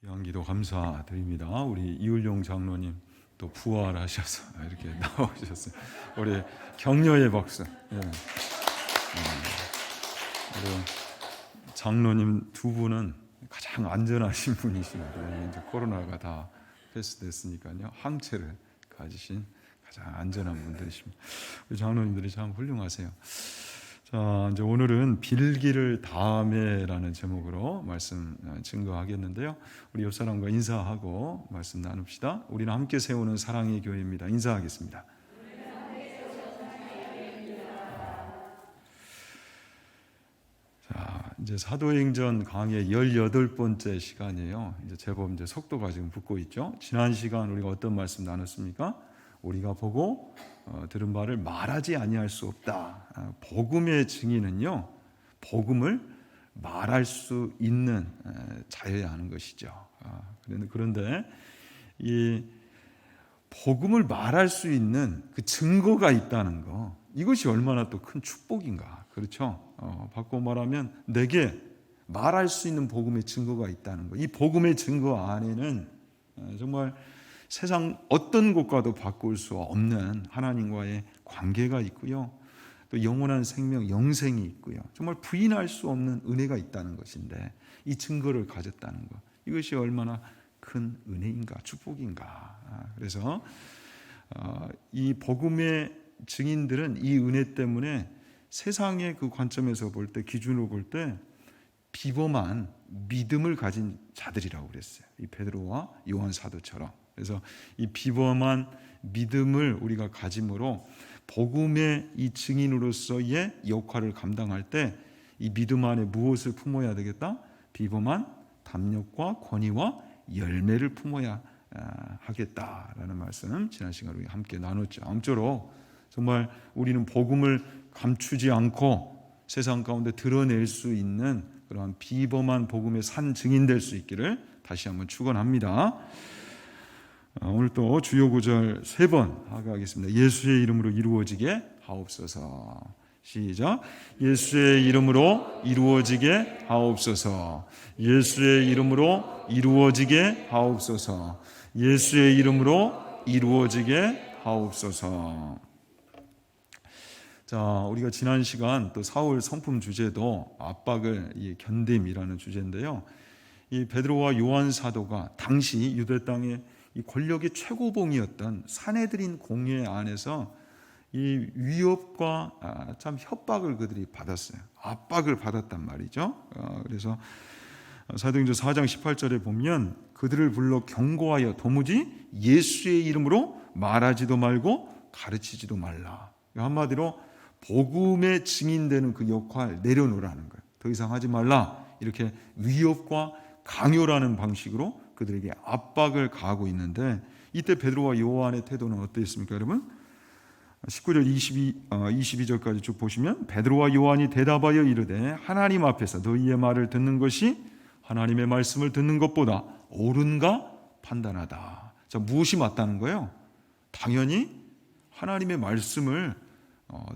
귀한 기도 감사드립니다. 우리 이율용 장로님 또 부활하셔서 이렇게 나오셨어요. 우리 격려의 박수. 예. 우리 장로님 두 분은 가장 안전하신 분이시고 이제 코로나가 다 패스됐으니까요. 항체를 가지신 가장 안전한 분들이십니다. 우리 장로님들이 참 훌륭하세요. 자, 이제 오늘은 빌기를 다음에라는 제목으로 말씀 증거하겠는데요. 우리 옆 사람과 인사하고 말씀 나눕시다. 우리는 함께 세우는 사랑의 교회입니다. 인사하겠습니다. 자, 이제 사도행전 강의 18번째 시간이에요. 이제 제법 이제 속도가 지금 붙고 있죠. 지난 시간 우리가 어떤 말씀 나눴습니까? 우리가 보고 들은 바를 말하지 아니할 수 없다. 복음의 증인은요, 복음을 말할 수 있는 자여야 하는 것이죠. 그런데 이 복음을 말할 수 있는 그 증거가 있다는 거, 이것이 얼마나 또 큰 축복인가. 그렇죠? 바꿔 말하면 내게 말할 수 있는 복음의 증거가 있다는 거. 이 복음의 증거 안에는 정말 세상 어떤 것과도 바꿀 수 없는 하나님과의 관계가 있고요. 또 영원한 생명, 영생이 있고요. 정말 부인할 수 없는 은혜가 있다는 것인데 이 증거를 가졌다는 것. 이것이 얼마나 큰 은혜인가, 축복인가. 그래서 이 복음의 증인들은 이 은혜 때문에 세상의 그 관점에서 볼 때, 기준으로 볼 때 비범한 믿음을 가진 자들이라고 그랬어요. 이 베드로와 요한 사도처럼. 그래서 이 비범한 믿음을 우리가 가짐으로 복음의 이 증인으로서의 역할을 감당할 때 이 믿음 안에 무엇을 품어야 되겠다? 비범한 담력과 권위와 열매를 품어야 하겠다라는 말씀 지난 시간에 우리 함께 나눴죠. 아무쪼록 정말 우리는 복음을 감추지 않고 세상 가운데 드러낼 수 있는 그러한 비범한 복음의 산 증인 될 수 있기를 다시 한번 축원합니다. 오늘 또 주요 구절 3번 하겠습니다. 예수의 이름으로 이루어지게 하옵소서. 시작. 예수의 이름으로 이루어지게 하옵소서. 예수의 이름으로 이루어지게 하옵소서. 예수의 이름으로 이루어지게 하옵소서. 자, 우리가 지난 시간 또 사울 성품 주제도 압박을 견딤이라는 주제인데요. 이 베드로와 요한 사도가 당시 유대 땅의 이 권력의 최고봉이었던 사내들인 공회 안에서 이 위협과 참 협박을 그들이 받았어요. 압박을 받았단 말이죠. 그래서 사도행전 4장 18절에 보면 그들을 불러 경고하여 도무지 예수의 이름으로 말하지도 말고 가르치지도 말라. 한마디로 복음의 증인되는 그 역할 내려놓으라는 거예요. 더 이상 하지 말라. 이렇게 위협과 강요라는 방식으로 그들에게 압박을 가하고 있는데 이때 베드로와 요한의 태도는 어땠습니까, 여러분? 19절 22절까지 쭉 보시면 베드로와 요한이 대답하여 이르되 하나님 앞에서 너희의 말을 듣는 것이 하나님의 말씀을 듣는 것보다 옳은가 판단하다. 자, 무엇이 맞다는 거예요? 당연히 하나님의 말씀을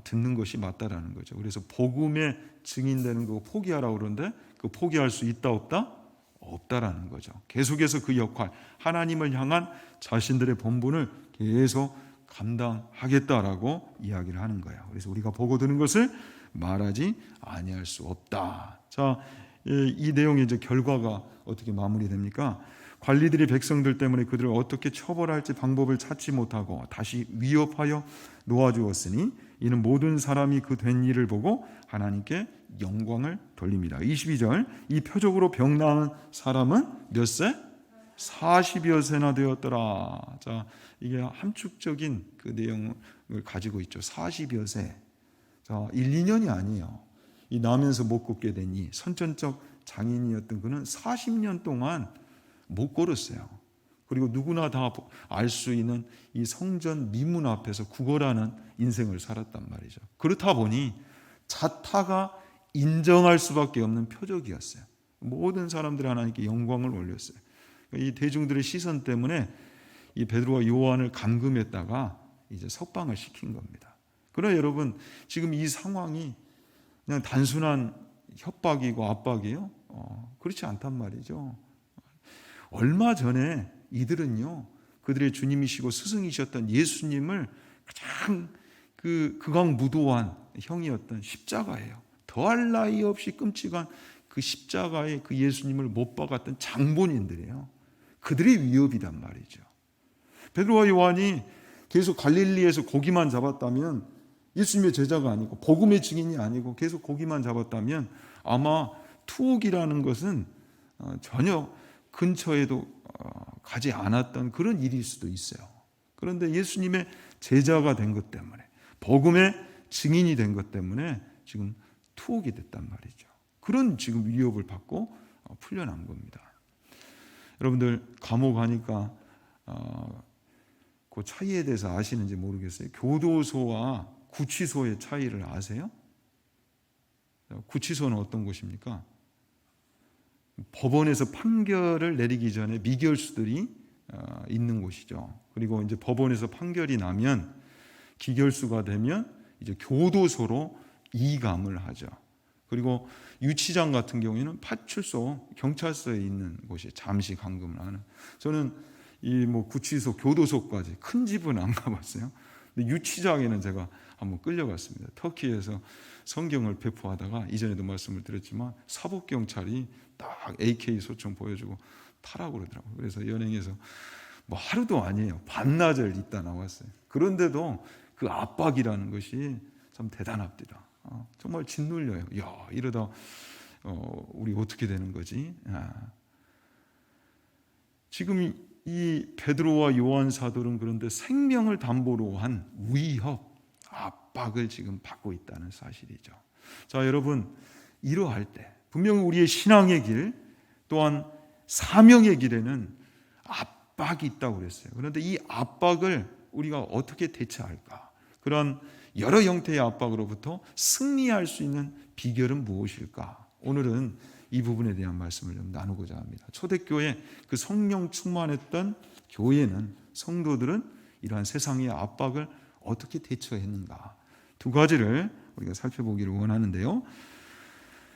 듣는 것이 맞다라는 거죠. 그래서 복음의 증인되는 거 포기하라고 그러는데 그 포기할 수 있다 없다? 없다라는 거죠. 계속해서 그 역할, 하나님을 향한 자신들의 본분을 계속 감당하겠다라고 이야기를 하는 거예요. 그래서 우리가 보고 드는 것을 말하지 아니할 수 없다. 자, 이 내용의 이제 결과가 어떻게 마무리됩니까? 관리들이 백성들 때문에 그들을 어떻게 처벌할지 방법을 찾지 못하고 다시 위협하여 놓아주었으니 이는 모든 사람이 그 된 일을 보고 하나님께 영광을 돌립니다. 22절 이 표적으로 병 나은 사람은 몇 세? 40여 세나 되었더라. 자, 이게 함축적인 그 내용을 가지고 있죠. 40여 세. 자, 1, 2년이 아니에요. 이 나면서 못 걷게 되니 선천적 장인이었던 그는 40년 동안 못 걸었어요. 그리고 누구나 다 알 수 있는 이 성전 미문 앞에서 구걸하는 인생을 살았단 말이죠. 그렇다 보니 자타가 인정할 수밖에 없는 표적이었어요. 모든 사람들이 하나님께 영광을 올렸어요. 이 대중들의 시선 때문에 이 베드로와 요한을 감금했다가 이제 석방을 시킨 겁니다. 그러나 여러분, 지금 이 상황이 그냥 단순한 협박이고 압박이에요? 그렇지 않단 말이죠. 얼마 전에 이들은요, 그들의 주님이시고 스승이셨던 예수님을 가장 극악무도한 형이었던 십자가예요. 더할 나위 없이 끔찍한 그 십자가에 그 예수님을 못 박았던 장본인들이에요. 그들의 위협이란 말이죠. 베드로와 요한이 계속 갈릴리에서 고기만 잡았다면, 예수님의 제자가 아니고 복음의 증인이 아니고 계속 고기만 잡았다면 아마 투옥이라는 것은 전혀 근처에도 가지 않았던 그런 일일 수도 있어요. 그런데 예수님의 제자가 된 것 때문에, 복음의 증인이 된 것 때문에 지금 투옥이 됐단 말이죠. 그런 지금 위협을 받고 풀려난 겁니다. 여러분들 감옥 가니까 그 차이에 대해서 아시는지 모르겠어요. 교도소와 구치소의 차이를 아세요? 구치소는 어떤 곳입니까? 법원에서 판결을 내리기 전에 미결수들이 있는 곳이죠. 그리고 이제 법원에서 판결이 나면, 기결수가 되면 이제 교도소로 이감을 하죠. 그리고 유치장 같은 경우에는 파출소, 경찰서에 있는 곳이 잠시 감금을 하는. 저는 이 구치소, 교도소까지 큰 집은 안 가봤어요. 근데 유치장에는 제가 한번 끌려갔습니다. 터키에서 성경을 배포하다가 이전에도 말씀을 드렸지만 사복 경찰이 딱 AK 소총 보여주고 타라고 그러더라고요. 그래서 연행해서 하루도 아니에요. 반나절 있다 나왔어요. 그런데도 그 압박이라는 것이 참 대단합니다. 정말 짓눌려요. 야, 이러다 우리 어떻게 되는 거지? 지금 이 베드로와 요한 사도는 그런데 생명을 담보로 한 위협, 압박을 지금 받고 있다는 사실이죠. 자, 여러분, 이러할 때 분명히 우리의 신앙의 길 또한 사명의 길에는 압박이 있다고 그랬어요. 그런데 이 압박을 우리가 어떻게 대처할까? 그런 여러 형태의 압박으로부터 승리할 수 있는 비결은 무엇일까? 오늘은 이 부분에 대한 말씀을 좀 나누고자 합니다. 초대교회 그 성령 충만했던 교회는, 성도들은 이러한 세상의 압박을 어떻게 대처했는가? 두 가지를 우리가 살펴보기를 원하는데요.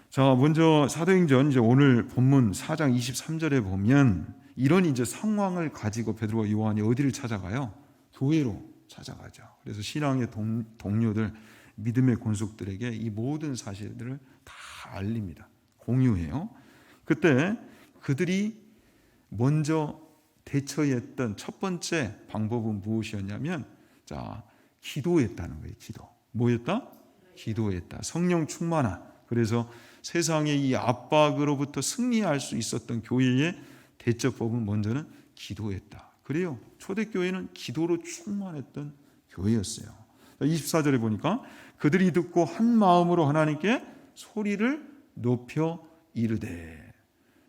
자, 먼저 사도행전 이제 오늘 본문 4장 23절에 보면 이런 이제 상황을 가지고 베드로와 요한이 어디를 찾아가요? 교회로 찾아가죠. 그래서 신앙의 동료들, 믿음의 권속들에게 이 모든 사실들을 다 알립니다. 공유해요. 그때 그들이 먼저 대처했던 첫 번째 방법은 무엇이었냐면, 자, 기도했다는 거예요. 기도. 뭐였다? 기도했다. 성령 충만한. 그래서 세상의 이 압박으로부터 승리할 수 있었던 교회의 대처법은 먼저는 기도했다. 그래요. 초대교회는 기도로 충만했던 교회였어요. 24절에 보니까 그들이 듣고 한 마음으로 하나님께 소리를 높여 이르되.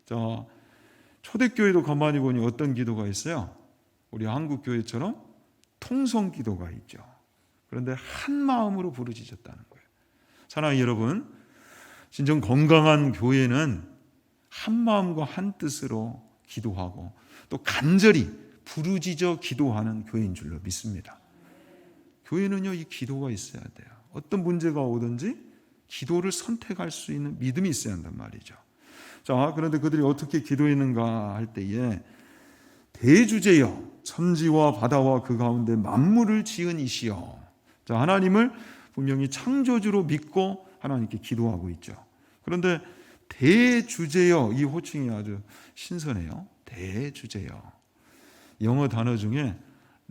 자, 초대교회도 가만히 보니 어떤 기도가 있어요? 우리 한국 교회처럼 통성 기도가 있죠. 그런데 한 마음으로 부르짖었다는 거예요. 사랑하는 여러분, 진정 건강한 교회는 한 마음과 한 뜻으로 기도하고 또 간절히 부르짖어 기도하는 교회인 줄로 믿습니다. 교회는요, 이 기도가 있어야 돼요. 어떤 문제가 오든지 기도를 선택할 수 있는 믿음이 있어야 한단 말이죠. 자, 그런데 그들이 어떻게 기도했는가 할 때에, 대주제여 천지와 바다와 그 가운데 만물을 지은 이시여. 자, 하나님을 분명히 창조주로 믿고 하나님께 기도하고 있죠. 그런데 대주제여, 이 호칭이 아주 신선해요. 대주제여. 영어 단어 중에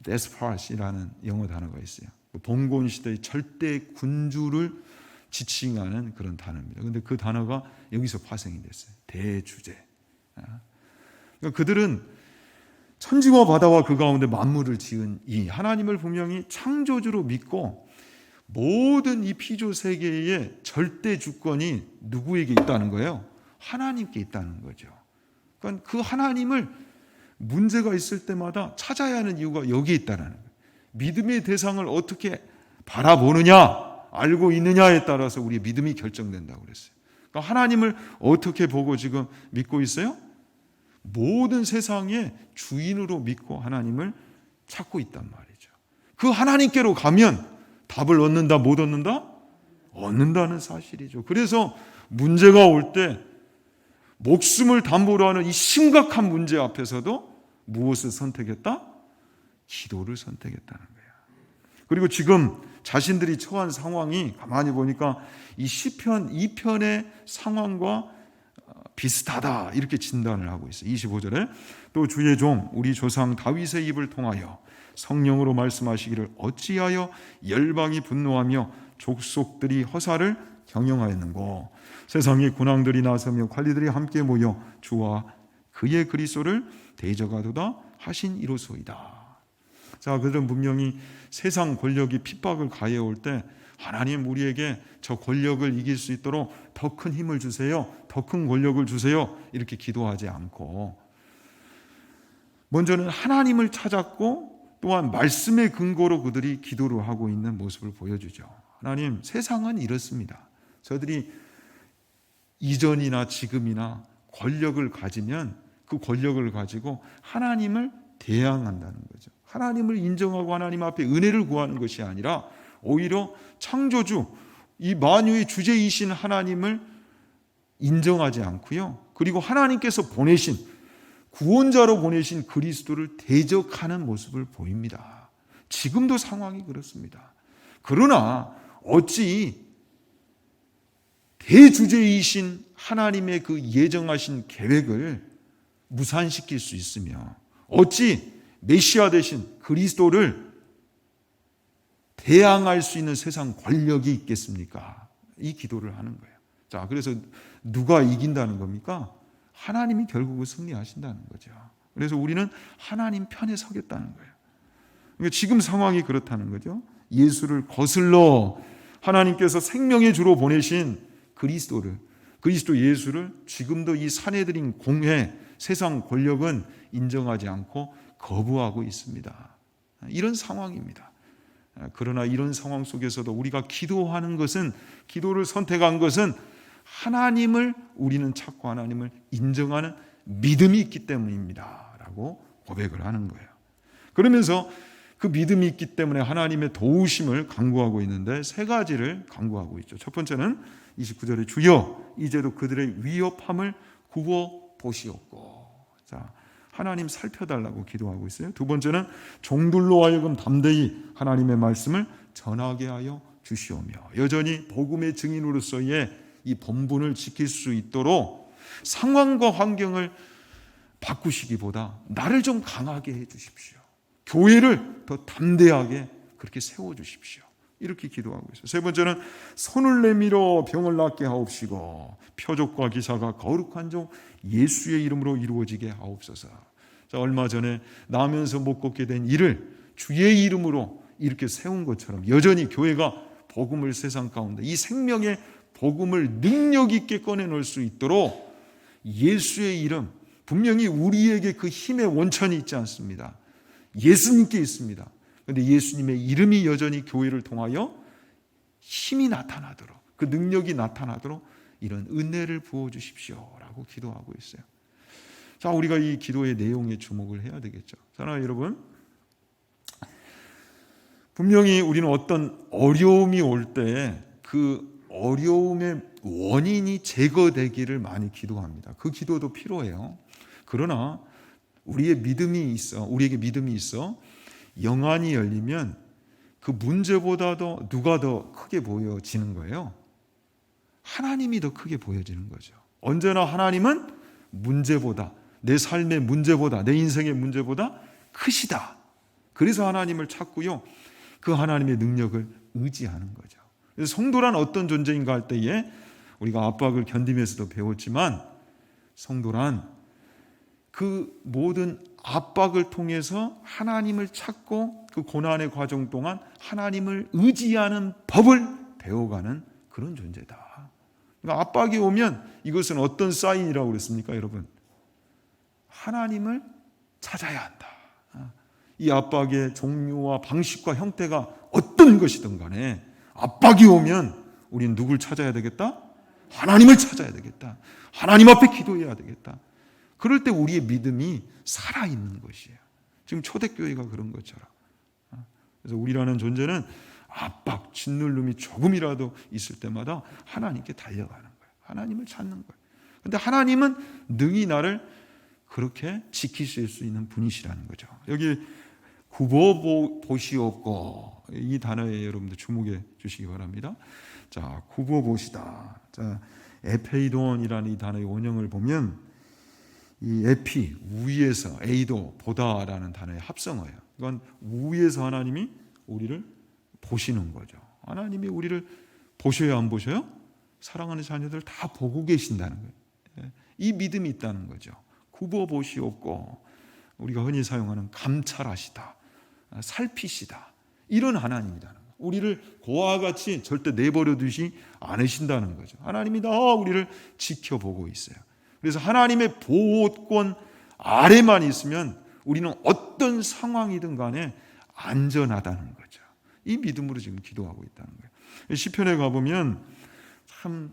despot이라는 영어 단어가 있어요. 봉건 시대의 절대 군주를 지칭하는 그런 단어입니다. 그런데 그 단어가 여기서 파생이 됐어요. 대주제. 그러니까 그들은 천지와 바다와 그 가운데 만물을 지은 이 하나님을 분명히 창조주로 믿고, 모든 이 피조 세계의 절대 주권이 누구에게 있다는 거예요? 하나님께 있다는 거죠. 그러니까 그 하나님을 문제가 있을 때마다 찾아야 하는 이유가 여기에 있다는 거예요. 믿음의 대상을 어떻게 바라보느냐, 알고 있느냐에 따라서 우리의 믿음이 결정된다고 그랬어요. 그러니까 하나님을 어떻게 보고 지금 믿고 있어요? 모든 세상의 주인으로 믿고 하나님을 찾고 있단 말이죠. 그 하나님께로 가면 답을 얻는다, 못 얻는다? 얻는다는 사실이죠. 그래서 문제가 올 때 목숨을 담보로 하는 이 심각한 문제 앞에서도 무엇을 선택했다? 기도를 선택했다는 거예요. 그리고 지금 자신들이 처한 상황이 가만히 보니까 이 시편 2편의 상황과 비슷하다 이렇게 진단을 하고 있어요. 25절에 또 주의 종 우리 조상 다윗의 입을 통하여 성령으로 말씀하시기를 어찌하여 열방이 분노하며 족속들이 허사를 경영하였는고 세상의 군왕들이 나서며 관리들이 함께 모여 주와 그의 그리스도를 대적하도다 하신 이로소이다. 자, 그들은 분명히 세상 권력이 핍박을 가해올 때 하나님 우리에게 저 권력을 이길 수 있도록 더 큰 힘을 주세요, 더 큰 권력을 주세요 이렇게 기도하지 않고 먼저는 하나님을 찾았고 또한 말씀의 근거로 그들이 기도를 하고 있는 모습을 보여주죠. 하나님, 세상은 이렇습니다. 저들이 이전이나 지금이나 권력을 가지면 그 권력을 가지고 하나님을 대항한다는 거죠. 하나님을 인정하고 하나님 앞에 은혜를 구하는 것이 아니라 오히려 창조주, 이 만유의 주제이신 하나님을 인정하지 않고요. 그리고 하나님께서 보내신 구원자로 보내신 그리스도를 대적하는 모습을 보입니다. 지금도 상황이 그렇습니다. 그러나 어찌 대주제이신 하나님의 그 예정하신 계획을 무산시킬 수 있으며 어찌 메시아 되신 그리스도를 대항할 수 있는 세상 권력이 있겠습니까? 이 기도를 하는 거예요. 자, 그래서 누가 이긴다는 겁니까? 하나님이 결국은 승리하신다는 거죠. 그래서 우리는 하나님 편에 서겠다는 거예요. 그러니까 지금 상황이 그렇다는 거죠. 예수를 거슬러 하나님께서 생명의 주로 보내신 그리스도 예수를 지금도 이 사내들인 공회 세상 권력은 인정하지 않고 거부하고 있습니다. 이런 상황입니다. 그러나 이런 상황 속에서도 우리가 기도하는 것은, 기도를 선택한 것은 하나님을 우리는 찾고 하나님을 인정하는 믿음이 있기 때문입니다 라고 고백을 하는 거예요. 그러면서 그 믿음이 있기 때문에 하나님의 도우심을 간구하고 있는데 세 가지를 간구하고 있죠. 첫 번째는 29절에 주여 이제도 그들의 위협함을 구워 보시옵고. 자, 하나님 살펴달라고 기도하고 있어요. 두 번째는 종들로 하여금 담대히 하나님의 말씀을 전하게 하여 주시오며 여전히 복음의 증인으로서의 이 본분을 지킬 수 있도록 상황과 환경을 바꾸시기보다 나를 좀 강하게 해 주십시오. 교회를 더 담대하게 그렇게 세워 주십시오. 이렇게 기도하고 있어요. 세 번째는 손을 내밀어 병을 낫게 하옵시고 표적과 기사가 거룩한 종 예수의 이름으로 이루어지게 하옵소서. 자, 얼마 전에 나면서 못 걷게 된 이를 주의 이름으로 이렇게 세운 것처럼 여전히 교회가 복음을 세상 가운데 이 생명의 복음을 능력 있게 꺼내놓을 수 있도록 예수의 이름, 분명히 우리에게 그 힘의 원천이 있지 않습니다. 예수님께 있습니다. 그런데 예수님의 이름이 여전히 교회를 통하여 힘이 나타나도록, 그 능력이 나타나도록 이런 은혜를 부어주십시오 라고 기도하고 있어요. 자, 우리가 이 기도의 내용에 주목을 해야 되겠죠. 사랑하는 여러분, 분명히 우리는 어떤 어려움이 올 때 그 어려움의 원인이 제거되기를 많이 기도합니다. 그 기도도 필요해요. 그러나 우리에게 믿음이 있어 영안이 열리면 그 문제보다도 누가 더 크게 보여지는 거예요? 하나님이 더 크게 보여지는 거죠. 언제나 하나님은 문제보다, 내 삶의 문제보다, 내 인생의 문제보다 크시다. 그래서 하나님을 찾고요, 그 하나님의 능력을 의지하는 거죠. 그래서 성도란 어떤 존재인가 할 때에 우리가 압박을 견디면서도 배웠지만 성도란 그 모든 압박을 통해서 하나님을 찾고 그 고난의 과정 동안 하나님을 의지하는 법을 배워가는 그런 존재다. 그러니까 압박이 오면 이것은 어떤 사인이라고 그랬습니까, 여러분? 하나님을 찾아야 한다. 이 압박의 종류와 방식과 형태가 어떤 것이든 간에 압박이 오면 우리는 누굴 찾아야 되겠다? 하나님을 찾아야 되겠다. 하나님 앞에 기도해야 되겠다. 그럴 때 우리의 믿음이 살아있는 것이에요. 지금 초대교회가 그런 것처럼. 그래서 우리라는 존재는 압박, 짓누름이 조금이라도 있을 때마다 하나님께 달려가는 거예요. 하나님을 찾는 거예요. 근데 하나님은 능히 나를 그렇게 지키실 수 있는 분이시라는 거죠. 여기 굽어보시옵고, 이 단어에 여러분들 주목해 주시기 바랍니다. 자, 굽어보시다. 자, 에페이돈이라는 이 단어의 원형을 보면 이 에피, 위에서, 에이도, 보다라는 단어의 합성어예요. 이건 위에서 하나님이 우리를 보시는 거죠. 하나님이 우리를 보셔요, 안 보셔요? 사랑하는 자녀들 다 보고 계신다는 거예요. 이 믿음이 있다는 거죠. 굽어보시옵고, 우리가 흔히 사용하는 감찰하시다, 살피시다, 이런 하나님이라는 거예요. 우리를 고아와 같이 절대 내버려 두지 않으신다는 거죠. 하나님이 다 우리를 지켜보고 있어요. 그래서 하나님의 보호권 아래만 있으면 우리는 어떤 상황이든 간에 안전하다는 거죠. 이 믿음으로 지금 기도하고 있다는 거예요. 시편에 가보면 참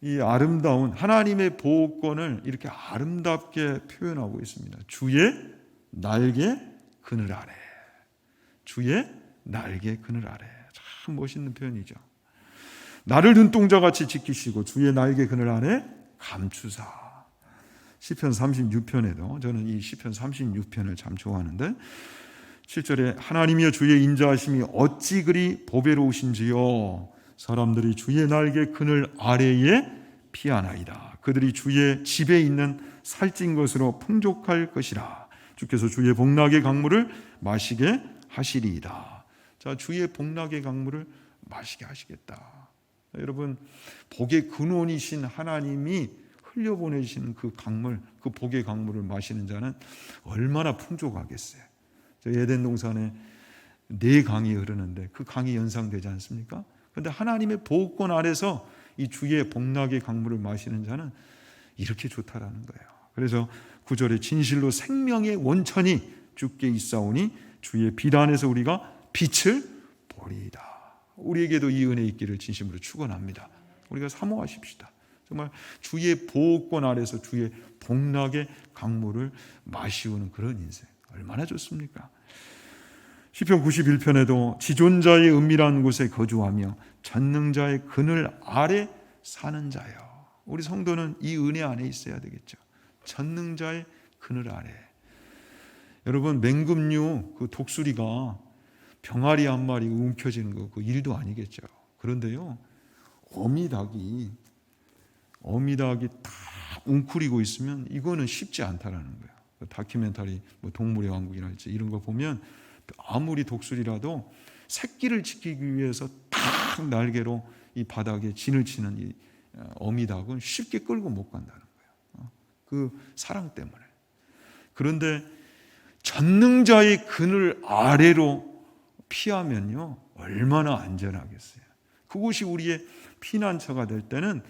이 아름다운 하나님의 보호권을 이렇게 아름답게 표현하고 있습니다. 주의 날개 그늘 아래. 주의 날개 그늘 아래. 참 멋있는 표현이죠. 나를 눈동자같이 지키시고 주의 날개 그늘 아래 감추사. 시편 36편에도 저는 이 시편 36편을 참 좋아하는데 7절에 하나님이여 주의 인자하심이 어찌 그리 보배로우신지요. 사람들이 주의 날개 그늘 아래에 피하나이다. 그들이 주의 집에 있는 살찐 것으로 풍족할 것이라. 주께서 주의 복락의 강물을 마시게 하시리이다. 자, 주의 복락의 강물을 마시게 하시겠다. 여러분, 복의 근원이신 하나님이 흘려보내신 그 강물, 그 복의 강물을 마시는 자는 얼마나 풍족하겠어요. 저 에덴 동산에 4강이 흐르는데 그 강이 연상되지 않습니까? 그런데 하나님의 보호권 아래서 이 주의 복락의 강물을 마시는 자는 이렇게 좋다라는 거예요. 그래서 9절에 진실로 생명의 원천이 주께 있사오니 주의 빛 안에서 우리가 빛을 보리이다. 우리에게도 이 은혜 있기를 진심으로 축원합니다. 우리가 사모하십시다. 정말 주의 보호권 아래서 주의 복락의 강물을 마시우는 그런 인생 얼마나 좋습니까? 시편 91편에도 지존자의 은밀한 곳에 거주하며 전능자의 그늘 아래 사는 자요. 우리 성도는 이 은혜 안에 있어야 되겠죠. 전능자의 그늘 아래. 여러분, 맹금류 그 독수리가 병아리 한 마리 움켜쥐는 거 그 일도 아니겠죠. 그런데요, 어미닭이 다 웅크리고 있으면 이거는 쉽지 않다라는 거예요. 다큐멘터리 뭐 동물의 왕국이랄지 이런 거 보면 아무리 독수리라도 새끼를 지키기 위해서 딱 날개로 이 바닥에 진을 치는 이 어미닭은 쉽게 끌고 못 간다는 거예요. 그 사랑 때문에. 그런데 전능자의 그늘 아래로 피하면요 얼마나 안전하겠어요. 그곳이 우리의 피난처가 될 때는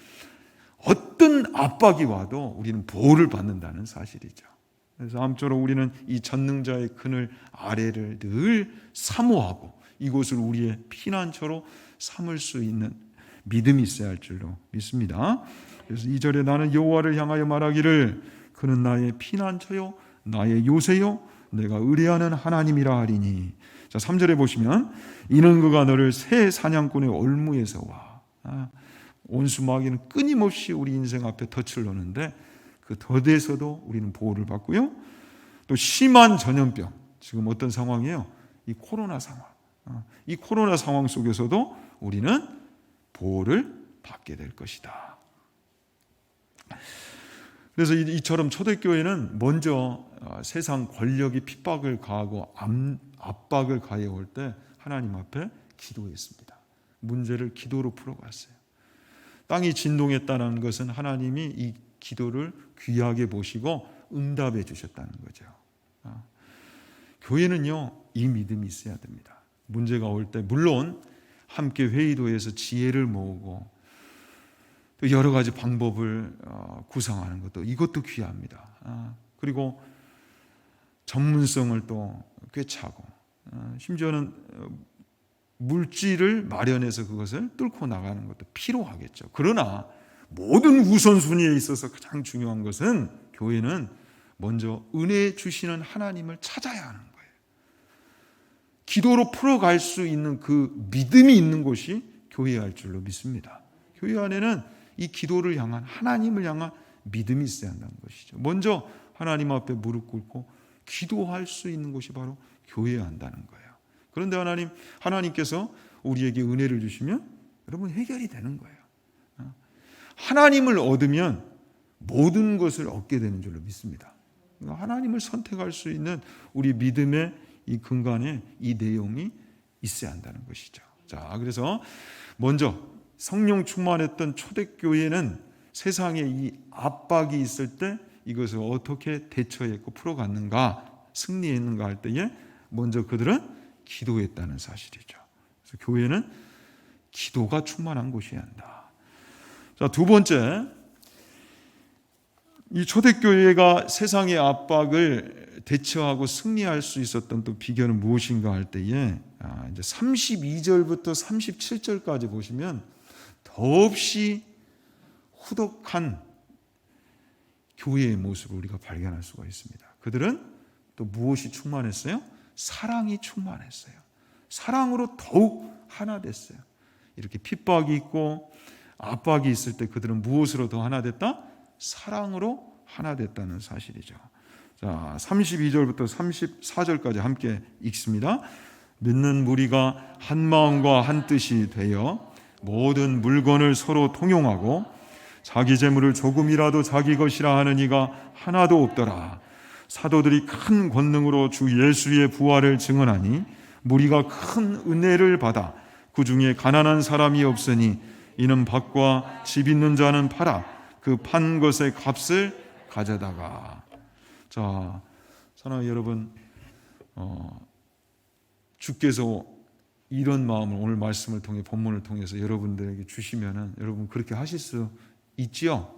어떤 압박이 와도 우리는 보호를 받는다는 사실이죠. 그래서 아무쪼록 우리는 이 전능자의 그늘 아래를 늘 사모하고 이곳을 우리의 피난처로 삼을 수 있는 믿음이 있어야 할 줄로 믿습니다. 그래서 2절에 나는 여호와를 향하여 말하기를 그는 나의 피난처요 나의 요새요 내가 의뢰하는 하나님이라 하리니. 자, 3절에 보시면 이는 그가 너를 새 사냥꾼의 올무에서와. 온수 마귀는 끊임없이 우리 인생 앞에 덫을 놓는데 그 덫에서도 우리는 보호를 받고요. 또 심한 전염병, 지금 어떤 상황이에요? 이 코로나 상황. 이 코로나 상황 속에서도 우리는 보호를 받게 될 것이다. 그래서 이처럼 초대교회는 먼저 세상 권력이 핍박을 가하고 압박을 가해올 때 하나님 앞에 기도했습니다. 문제를 기도로 풀어갔어요. 땅이 진동했다는 것은 하나님이 이 기도를 귀하게 보시고 응답해 주셨다는 거죠. 교회는요, 이 믿음이 있어야 됩니다. 문제가 올 때 물론 함께 회의도 해서 지혜를 모으고 또 여러 가지 방법을 구상하는 것도 이것도 귀합니다. 그리고 전문성을 또 꿰차고 심지어는 물질을 마련해서 그것을 뚫고 나가는 것도 필요하겠죠. 그러나 모든 우선순위에 있어서 가장 중요한 것은 교회는 먼저 은혜 주시는 하나님을 찾아야 하는 거예요. 기도로 풀어갈 수 있는 그 믿음이 있는 곳이 교회야 할 줄로 믿습니다. 교회 안에는 이 기도를 향한 하나님을 향한 믿음이 있어야 한다는 것이죠. 먼저 하나님 앞에 무릎 꿇고 기도할 수 있는 곳이 바로 교회여야 한다는 거예요. 그런데 하나님께서 우리에게 은혜를 주시면 여러분 해결이 되는 거예요. 하나님을 얻으면 모든 것을 얻게 되는 줄로 믿습니다. 하나님을 선택할 수 있는 우리 믿음의 이 근간에 이 내용이 있어야 한다는 것이죠. 자, 그래서 먼저 성령 충만했던 초대교회는 세상에 이 압박이 있을 때 이것을 어떻게 대처했고 풀어갔는가, 승리했는가 할 때에 먼저 그들은 기도했다는 사실이죠. 그래서 교회는 기도가 충만한 곳이어야 한다. 자, 두 번째, 이 초대교회가 세상의 압박을 대처하고 승리할 수 있었던 또 비결은 무엇인가 할 때에 이제 32절부터 37절까지 보시면 더없이 후덕한 교회의 모습을 우리가 발견할 수가 있습니다. 그들은 또 무엇이 충만했어요? 사랑이 충만했어요. 사랑으로 더욱 하나 됐어요. 이렇게 핍박이 있고 압박이 있을 때 그들은 무엇으로 더 하나 됐다? 사랑으로 하나 됐다는 사실이죠. 자, 32절부터 34절까지 함께 읽습니다. 믿는 무리가 한 마음과 한 뜻이 되어 모든 물건을 서로 통용하고 자기 재물을 조금이라도 자기 것이라 하는 이가 하나도 없더라. 사도들이 큰 권능으로 주 예수의 부활을 증언하니 무리가 큰 은혜를 받아 그 중에 가난한 사람이 없으니 이는 밭과 집 있는 자는 팔아 그 판 것의 값을 가져다가. 자, 사랑하는 여러분, 주께서 이런 마음을 오늘 말씀을 통해 본문을 통해서 여러분들에게 주시면은 여러분 그렇게 하실 수 있지요?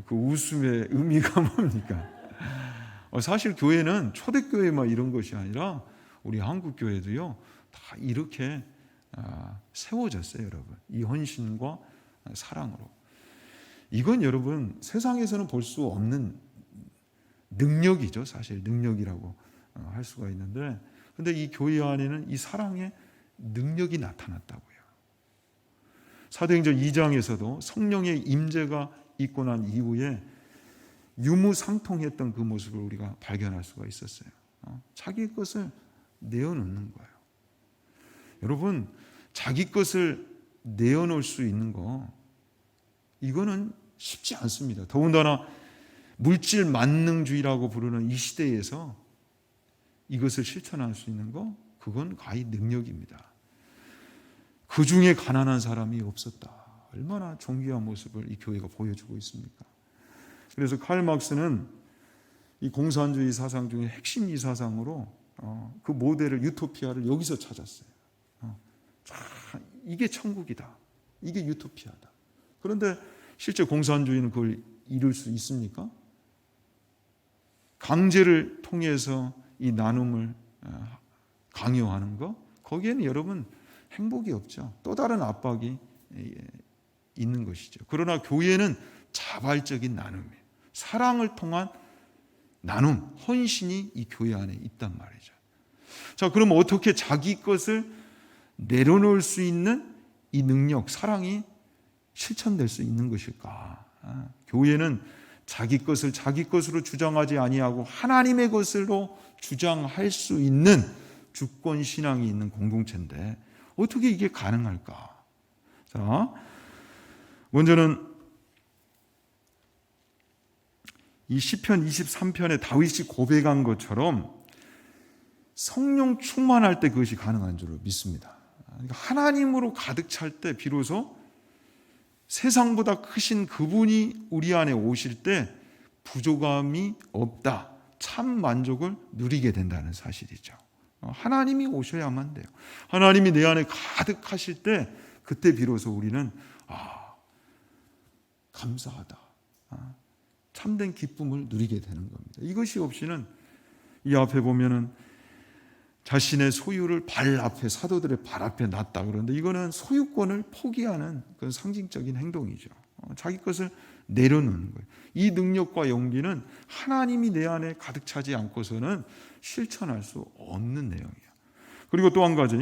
그 웃음의 의미가 뭡니까? 사실 교회는 초대교회만 이런 것이 아니라 우리 한국 교회도요 다 이렇게 세워졌어요, 여러분. 이 헌신과 사랑으로. 이건 여러분 세상에서는 볼 수 없는 능력이죠. 사실 능력이라고 할 수가 있는데, 근데 이 교회 안에는 이 사랑의 능력이 나타났다고요. 사도행전 2장에서도 성령의 임재가 있고 난 이후에 유무상통했던 그 모습을 우리가 발견할 수가 있었어요. 자기 것을 내어놓는 거예요. 여러분, 자기 것을 내어놓을 수 있는 거, 이거는 쉽지 않습니다. 더군다나 물질 만능주의라고 부르는 이 시대에서 이것을 실천할 수 있는 거, 그건 가히 능력입니다. 그 중에 가난한 사람이 없었다. 얼마나 존귀한 모습을 이 교회가 보여주고 있습니까? 그래서 칼 막스는 이 공산주의 사상 중에 핵심 이 사상으로 그 모델을, 유토피아를 여기서 찾았어요. 이게 천국이다. 이게 유토피아다. 그런데 실제 공산주의는 그걸 이룰 수 있습니까? 강제를 통해서 이 나눔을 강요하는 거, 거기에는 여러분 행복이 없죠. 또 다른 압박이 있는 것이죠. 그러나 교회는 자발적인 나눔이에요. 사랑을 통한 나눔, 헌신이 이 교회 안에 있단 말이죠. 자, 그럼 어떻게 자기 것을 내려놓을 수 있는 이 능력, 사랑이 실천될 수 있는 것일까? 교회는 자기 것을 자기 것으로 주장하지 아니하고 하나님의 것으로 주장할 수 있는 주권 신앙이 있는 공동체인데 어떻게 이게 가능할까? 자, 먼저는 이 시편 23편에 다윗이 고백한 것처럼 성령 충만할 때 그것이 가능한 줄로 믿습니다. 그러니까 하나님으로 가득 찰 때 비로소 세상보다 크신 그분이 우리 안에 오실 때 부족함이 없다, 참 만족을 누리게 된다는 사실이죠. 하나님이 오셔야만 돼요. 하나님이 내 안에 가득하실 때 그때 비로소 우리는 감사하다, 참된 기쁨을 누리게 되는 겁니다. 이것이 없이는 이 앞에 보면은 자신의 소유를 발 앞에, 사도들의 발 앞에 놨다 그러는데 이거는 소유권을 포기하는 그런 상징적인 행동이죠. 자기 것을 내려놓는 거예요. 이 능력과 용기는 하나님이 내 안에 가득 차지 않고서는 실천할 수 없는 내용이에요. 그리고 또 한 가지,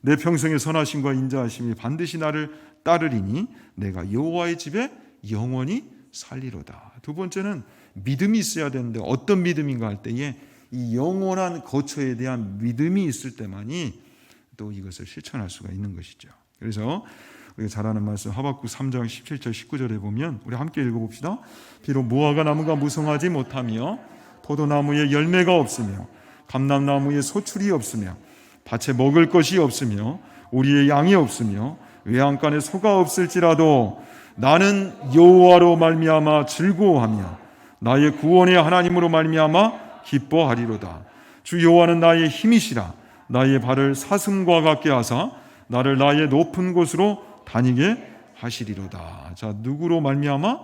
내 평생의 선하심과 인자하심이 반드시 나를 따르리니 내가 여호와의 집에 영원히 살리로다. 두 번째는 믿음이 있어야 되는데 어떤 믿음인가 할 때에 이 영원한 거처에 대한 믿음이 있을 때만이 또 이것을 실천할 수가 있는 것이죠. 그래서 우리가 잘 아는 말씀 하박국 3장 17절 19절에 보면 우리 함께 읽어봅시다. 비록 무화과 나무가 무성하지 못하며 포도나무에 열매가 없으며 감람나무에 소출이 없으며 밭에 먹을 것이 없으며 우리의 양이 없으며 외양간에 소가 없을지라도 나는 여호와로 말미암아 즐거워하며 나의 구원의 하나님으로 말미암아 기뻐하리로다. 주 여호와는 나의 힘이시라. 나의 발을 사슴과 같게 하사 나를 나의 높은 곳으로 다니게 하시리로다. 자, 누구로 말미암아?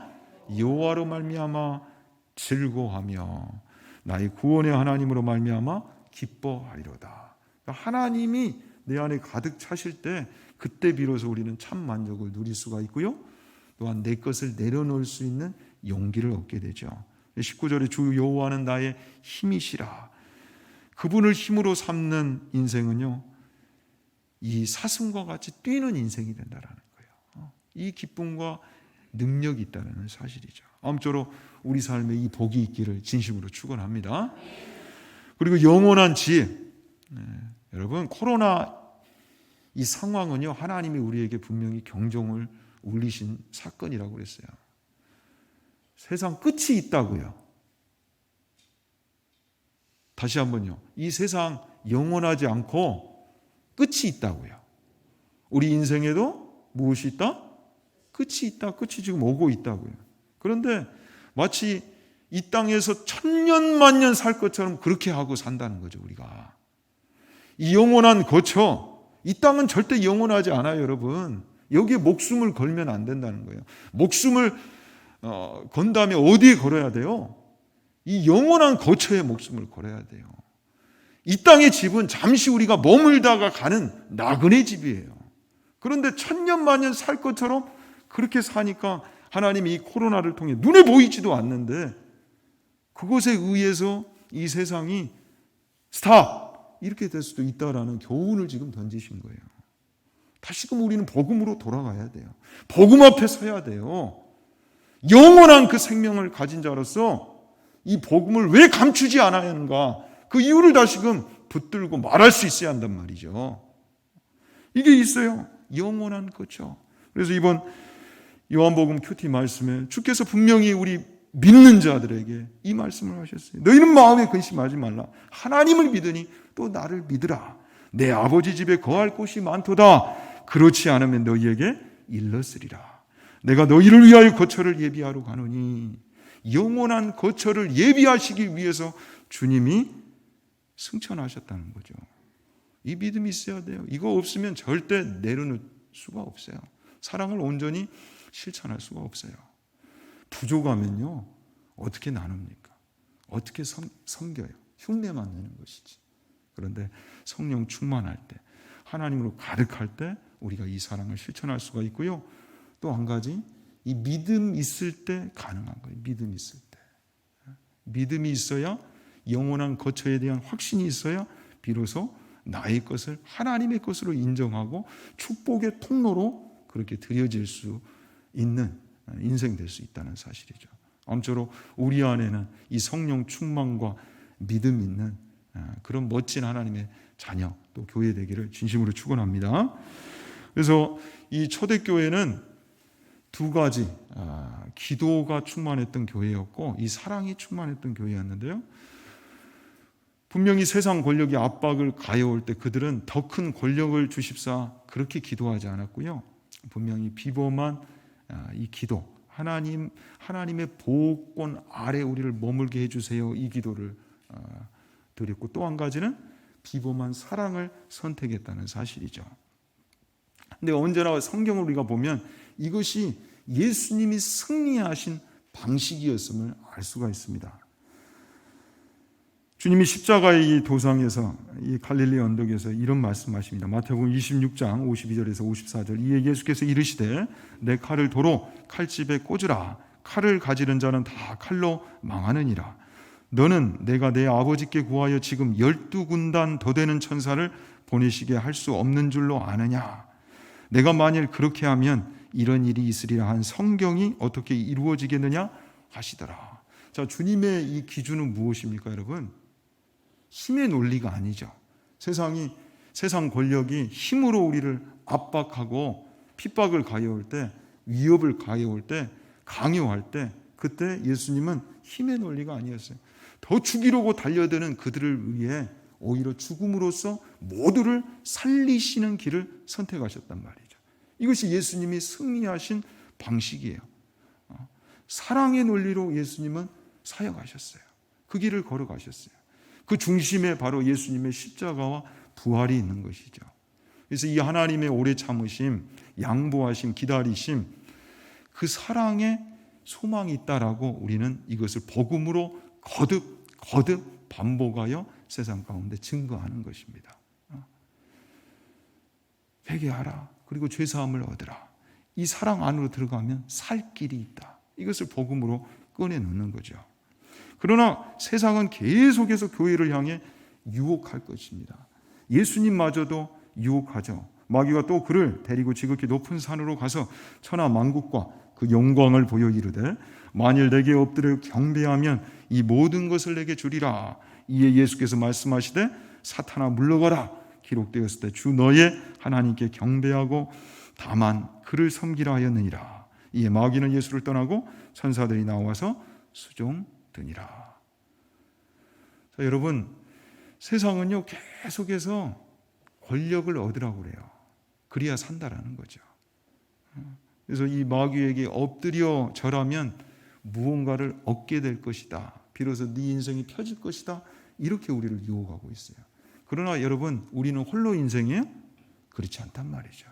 여호와로 말미암아 즐거워하며 나의 구원의 하나님으로 말미암아 기뻐하리로다. 하나님이 내 안에 가득 차실 때 그때 비로소 우리는 참 만족을 누릴 수가 있고요. 또한 내 것을 내려놓을 수 있는 용기를 얻게 되죠. 19절에 주 여호와는 나의 힘이시라. 그분을 힘으로 삼는 인생은요, 이 사슴과 같이 뛰는 인생이 된다는 거예요. 이 기쁨과 능력이 있다는 사실이죠. 아무쪼록 우리 삶에 이 복이 있기를 진심으로 축원합니다. 그리고 영원한 지혜. 여러분, 코로나 이 상황은요, 하나님이 우리에게 분명히 경종을 울리신 사건이라고 그랬어요. 세상 끝이 있다고요. 다시 한번요. 이 세상 영원하지 않고 끝이 있다고요. 우리 인생에도 무엇이 있다? 끝이 있다. 끝이 지금 오고 있다고요. 그런데 마치 이 땅에서 천년 만년 살 것처럼 그렇게 하고 산다는 거죠, 우리가. 이 영원한 거처, 이 땅은 절대 영원하지 않아요, 여러분. 여기에 목숨을 걸면 안 된다는 거예요. 목숨을 건다면 어디에 걸어야 돼요? 이 영원한 거처에 목숨을 걸어야 돼요. 이 땅의 집은 잠시 우리가 머물다가 가는 나그네 집이에요. 그런데 천년 만년 살 것처럼 그렇게 사니까 하나님이 이 코로나를 통해 눈에 보이지도 않는데 그것에 의해서 이 세상이 스탑! 이렇게 될 수도 있다라는 교훈을 지금 던지신 거예요. 다시금 우리는 복음으로 돌아가야 돼요. 복음 앞에 서야 돼요. 영원한 그 생명을 가진 자로서 이 복음을 왜 감추지 않아야 하는가? 그 이유를 다시금 붙들고 말할 수 있어야 한단 말이죠. 이게 있어요. 영원한 거죠. 그래서 이번 요한복음 큐티 말씀에 주께서 분명히 우리 믿는 자들에게 이 말씀을 하셨어요. 너희는 마음에 근심하지 말라. 하나님을 믿으니 또 나를 믿으라. 내 아버지 집에 거할 곳이 많도다. 그렇지 않으면 너희에게 일렀으리라. 내가 너희를 위하여 거처를 예비하러 가노니. 영원한 거처를 예비하시기 위해서 주님이 승천하셨다는 거죠. 이 믿음이 있어야 돼요. 이거 없으면 절대 내려놓을 수가 없어요. 사랑을 온전히 실천할 수가 없어요. 부족하면요, 어떻게 나눕니까? 어떻게 섬겨요? 흉내만 내는 것이지. 그런데 성령 충만할 때, 하나님으로 가득할 때 우리가 이 사랑을 실천할 수가 있고요. 또 한 가지, 이 믿음 있을 때 가능한 거예요. 믿음 있을 때. 믿음이 있어야, 영원한 거처에 대한 확신이 있어야 비로소 나의 것을 하나님의 것으로 인정하고 축복의 통로로 그렇게 드려질 수 있는 인생 될 수 있다는 사실이죠. 아무쪼록 우리 안에는 이 성령 충만과 믿음 있는 그런 멋진 하나님의 자녀, 또 교회 되기를 진심으로 축원합니다. 그래서 이 초대교회는 두 가지, 기도가 충만했던 교회였고 이 사랑이 충만했던 교회였는데요. 분명히 세상 권력이 압박을 가해올 때 그들은 더 큰 권력을 주십사 그렇게 기도하지 않았고요. 분명히 비범한 이 기도, 하나님의 보호권 아래 우리를 머물게 해주세요. 이 기도를 드렸고, 또 한 가지는 비범한 사랑을 선택했다는 사실이죠. 근데 언제나 성경을 우리가 보면 이것이 예수님이 승리하신 방식이었음을 알 수가 있습니다. 주님이 십자가의 이 도상에서, 이 갈릴리 언덕에서 이런 말씀하십니다. 마태복음 26장 52절에서 54절. 이에 예수께서 이르시되 내 칼을 도로 칼집에 꽂으라. 칼을 가지는 자는 다 칼로 망하느니라. 너는 내가 내 아버지께 구하여 지금 12군단 더 되는 천사를 보내시게 할 수 없는 줄로 아느냐. 내가 만일 그렇게 하면 이런 일이 있으리라 한 성경이 어떻게 이루어지겠느냐 하시더라. 자, 주님의 이 기준은 무엇입니까, 여러분? 힘의 논리가 아니죠. 세상 권력이 힘으로 우리를 압박하고 핍박을 가해올 때, 위협을 가해올 때, 강요할 때, 그때 예수님은 힘의 논리가 아니었어요. 더 죽이려고 달려드는 그들을 위해 오히려 죽음으로써 모두를 살리시는 길을 선택하셨단 말이죠. 이것이 예수님이 승리하신 방식이에요. 사랑의 논리로 예수님은 사역하셨어요. 그 길을 걸어가셨어요. 그 중심에 바로 예수님의 십자가와 부활이 있는 것이죠. 그래서 이 하나님의 오래 참으심, 양보하심, 기다리심, 그 사랑에 소망이 있다라고 우리는 이것을 복음으로 거듭 반복하여 세상 가운데 증거하는 것입니다. 회개하라. 그리고 죄사함을 얻으라. 이 사랑 안으로 들어가면 살 길이 있다. 이것을 복음으로 꺼내놓는 거죠. 그러나 세상은 계속해서 교회를 향해 유혹할 것입니다. 예수님마저도 유혹하죠. 마귀가 또 그를 데리고 지극히 높은 산으로 가서 천하 만국과 그 영광을 보여 이르되 만일 내게 엎드려 경배하면 이 모든 것을 내게 주리라. 이에 예수께서 말씀하시되 사탄아 물러가라. 기록되었을 때 주 너의 하나님께 경배하고 다만 그를 섬기라 하였느니라. 이에 마귀는 예수를 떠나고 천사들이 나와서 수종드니라. 자, 여러분, 세상은요 계속해서 권력을 얻으라고 그래요. 그래야 산다라는 거죠. 그래서 이 마귀에게 엎드려 절하면 무언가를 얻게 될 것이다. 비로소 네 인생이 펴질 것이다. 이렇게 우리를 유혹하고 있어요. 그러나 여러분, 우리는 홀로 인생이에요? 그렇지 않단 말이죠.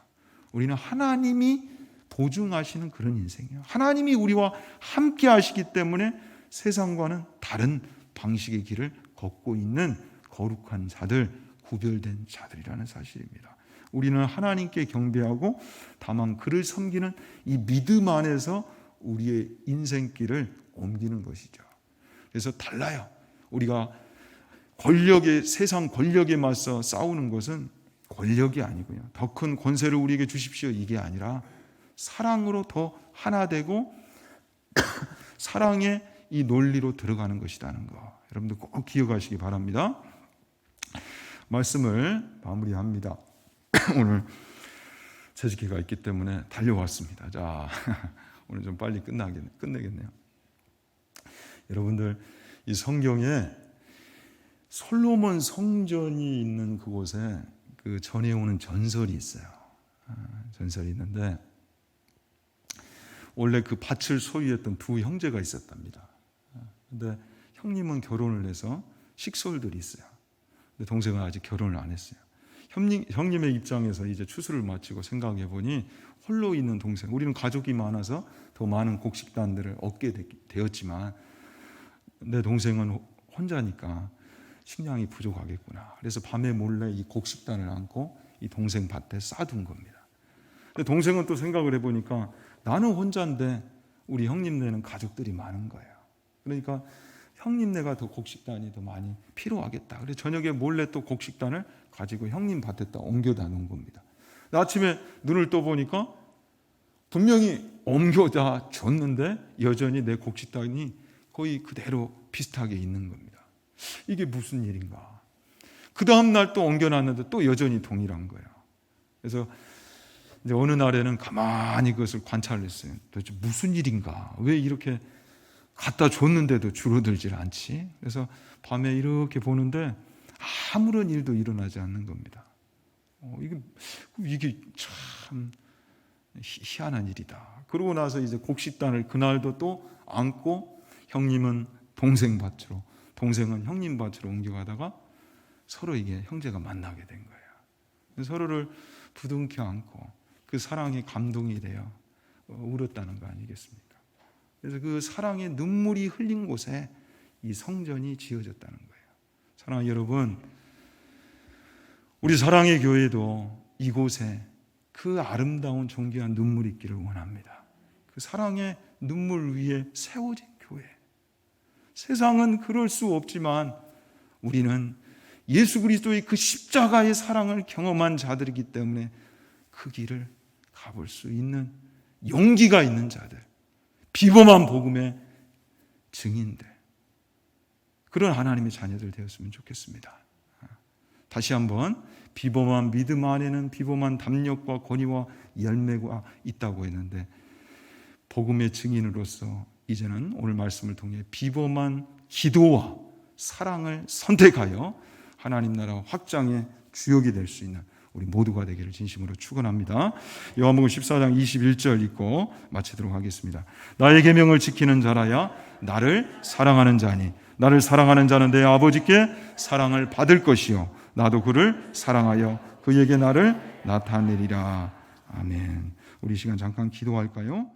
우리는 하나님이 보증하시는 그런 인생이에요. 하나님이 우리와 함께 하시기 때문에 세상과는 다른 방식의 길을 걷고 있는 거룩한 자들, 구별된 자들이라는 사실입니다. 우리는 하나님께 경배하고 다만 그를 섬기는 이 믿음 안에서 우리의 인생길을 옮기는 것이죠. 그래서 달라요. 우리가 세상 권력에 맞서 싸우는 것은 권력이 아니고요. 더 큰 권세를 우리에게 주십시오. 이게 아니라 사랑으로 더 하나 되고 사랑의 이 논리로 들어가는 것이라는 거. 여러분들 꼭 기억하시기 바랍니다. 말씀을 마무리합니다. 오늘 채식회가 있기 때문에 달려왔습니다. 자, 오늘 좀 빨리 끝내겠네요. 여러분들, 이 성경에 솔로몬 성전이 있는 그곳에 그 전해오는 전설이 있어요. 전설이 있는데 원래 그 밭을 소유했던 두 형제가 있었답니다. 근데 형님은 결혼을 해서 식솔들이 있어요. 근데 동생은 아직 결혼을 안 했어요. 형님의 입장에서 이제 추수를 마치고 생각해 보니 홀로 있는 동생, 우리는 가족이 많아서 더 많은 곡식단들을 얻게 되었지만 내 동생은 혼자니까 식량이 부족하겠구나. 그래서 밤에 몰래 이 곡식단을 안고 이 동생 밭에 쌓아둔 겁니다. 근데 동생은 또 생각을 해보니까 나는 혼자인데 우리 형님네는 가족들이 많은 거예요. 그러니까 형님네가 더 곡식단이 더 많이 필요하겠다. 그래서 저녁에 몰래 또 곡식단을 가지고 형님 밭에다 옮겨다 놓은 겁니다. 아침에 눈을 떠보니까 분명히 옮겨다 줬는데 여전히 내 곡식단이 거의 그대로 비슷하게 있는 겁니다. 이게 무슨 일인가? 그 다음 날 또 옮겨놨는데 또 여전히 동일한 거예요. 그래서 이제 어느 날에는 가만히 그것을 관찰을 했어요. 도대체 무슨 일인가? 왜 이렇게 갖다 줬는데도 줄어들질 않지? 그래서 밤에 이렇게 보는데 아무런 일도 일어나지 않는 겁니다. 이게 참 희한한 일이다. 그러고 나서 이제 곡식단을 그날도 또 안고 형님은 동생 밭으로, 동생은 형님 밭으로 옮겨가다가 서로 이게 형제가 만나게 된 거예요. 서로를 부둥켜 안고 그 사랑에 감동이 되어 울었다는 거 아니겠습니까? 그래서 그 사랑의 눈물이 흘린 곳에 이 성전이 지어졌다는 거예요. 사랑하는 여러분, 우리 사랑의 교회도 이곳에 그 아름다운 존귀한 눈물이 있기를 원합니다. 그 사랑의 눈물 위에 세워진 교회. 세상은 그럴 수 없지만 우리는 예수 그리스도의 그 십자가의 사랑을 경험한 자들이기 때문에 그 길을 가볼 수 있는 용기가 있는 자들, 비범한 복음의 증인들, 그런 하나님의 자녀들 되었으면 좋겠습니다. 다시 한번, 비범한 믿음 안에는 비범한 담력과 권위와 열매가 있다고 했는데, 복음의 증인으로서 이제는 오늘 말씀을 통해 비범한 기도와 사랑을 선택하여 하나님 나라 확장의 주역이 될 수 있는 우리 모두가 되기를 진심으로 축원합니다. 요한복음 14장 21절 읽고 마치도록 하겠습니다. 나의 계명을 지키는 자라야 나를 사랑하는 자니 나를 사랑하는 자는 내 아버지께 사랑을 받을 것이요 나도 그를 사랑하여 그에게 나를 나타내리라. 아멘. 우리 시간 잠깐 기도할까요?